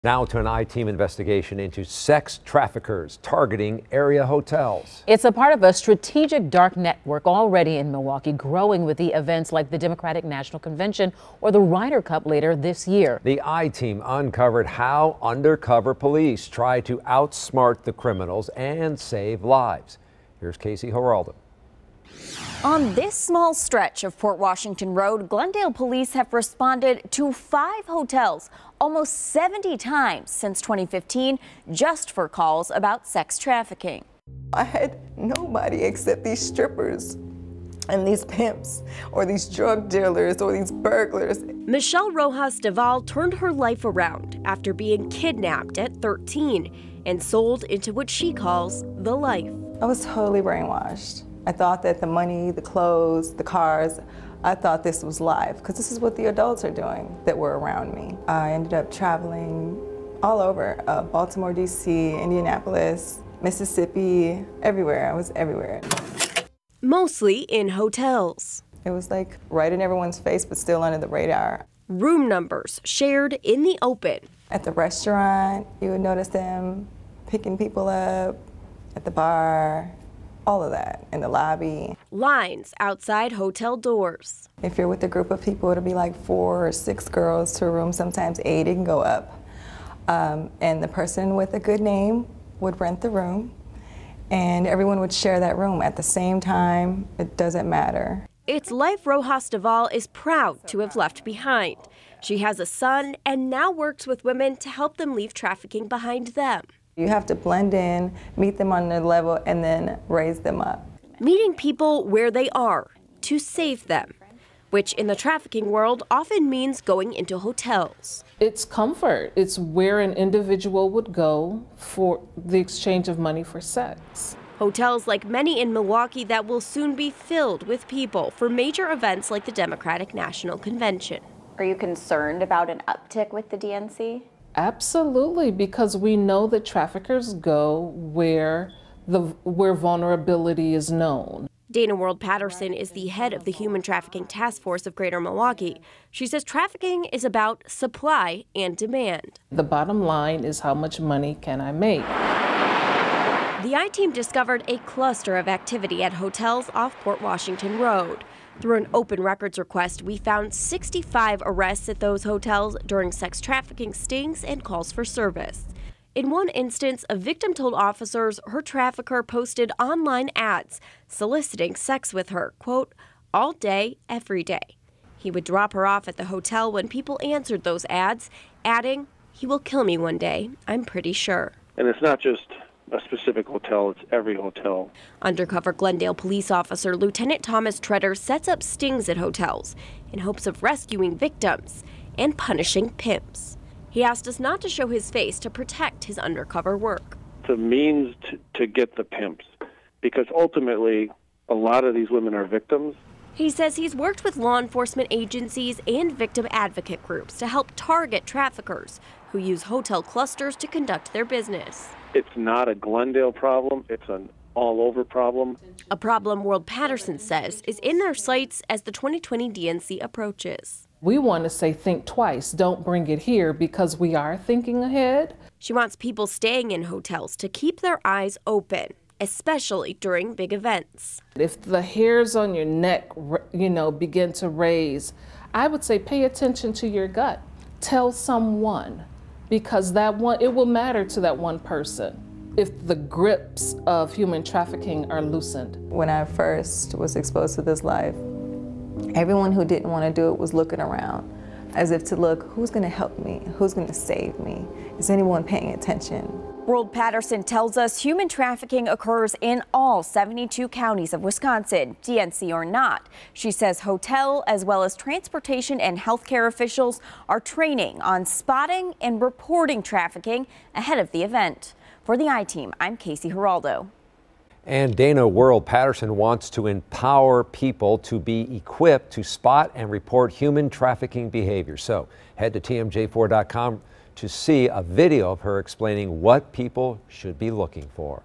Now to an I-team investigation into sex traffickers targeting area hotels. It's a part of a strategic dark network already in Milwaukee, growing with the events like the Democratic National Convention or the Ryder Cup later this year. The I-team uncovered how undercover police try to outsmart the criminals and save lives. Here's Casey Geraldo. On this small stretch of Port Washington Road, Glendale police have responded to 5 hotels almost 70 times since 2015 just for calls about sex trafficking. I had nobody except these strippers and these pimps or these drug dealers or these burglars. Michelle Rojas Deval turned her life around after being kidnapped at 13 and sold into what she calls the life. I was totally brainwashed. I thought that the money, the clothes, the cars, I thought this was life because this is what the adults are doing that were around me. I ended up traveling all over, Baltimore, DC, Indianapolis, Mississippi, everywhere. I was everywhere. Mostly in hotels. It was like right in everyone's face, but still under the radar. Room numbers shared in the open. At the restaurant, you would notice them picking people up, at the bar, all of that, in the lobby. Lines outside hotel doors. If you're with a group of people, it'll be like 4 or 6 girls to a room, sometimes 8, it can go up. And the person with a good name would rent the room, and everyone would share that room at the same time. It doesn't matter. It's life Rojas Deval is proud to have left behind. She has a son and now works with women to help them leave trafficking behind them. You have to blend in, meet them on their level, and then raise them up. Meeting people where they are to save them, which in the trafficking world often means going into hotels. It's comfort. It's where an individual would go for the exchange of money for sex. Hotels like many in Milwaukee that will soon be filled with people for major events like the Democratic National Convention. Are you concerned about an uptick with the DNC? Absolutely, because we know that traffickers go where vulnerability is known. Dana World Patterson is the head of the Human Trafficking Task Force of Greater Milwaukee. She says trafficking is about supply and demand. The bottom line is how much money can I make? The I-team discovered a cluster of activity at hotels off Port Washington Road. Through an open records request, we found 65 arrests at those hotels during sex trafficking stings and calls for service. In one instance, a victim told officers her trafficker posted online ads soliciting sex with her, quote, all day, every day. He would drop her off at the hotel when people answered those ads, adding, he will kill me one day, I'm pretty sure. And it's not just a specific hotel, it's every hotel. Undercover Glendale police officer Lieutenant Thomas Treader sets up stings at hotels in hopes of rescuing victims and punishing pimps. He asked us not to show his face to protect his undercover work. It's a means to get the pimps, because ultimately a lot of these women are victims. He says he's worked with law enforcement agencies and victim advocate groups to help target traffickers who use hotel clusters to conduct their business. It's not a Glendale problem, it's an all-over problem. A problem World Patterson says is in their sights as the 2020 DNC approaches. We want to say think twice, don't bring it here, because we are thinking ahead. She wants people staying in hotels to keep their eyes open, especially during big events. If the hairs on your neck, begin to raise, I would say pay attention to your gut. Tell someone, because it will matter to that one person if the grips of human trafficking are loosened. When I first was exposed to this life, everyone who didn't want to do it was looking around as if to look, who's going to help me? Who's going to save me? Is anyone paying attention? World Patterson tells us human trafficking occurs in all 72 counties of Wisconsin, DNC or not. She says hotel as well as transportation and healthcare officials are training on spotting and reporting trafficking ahead of the event. For the I-team, I'm Casey Geraldo. And Dana World Patterson wants to empower people to be equipped to spot and report human trafficking behavior. So head to TMJ4.com to see a video of her explaining what people should be looking for.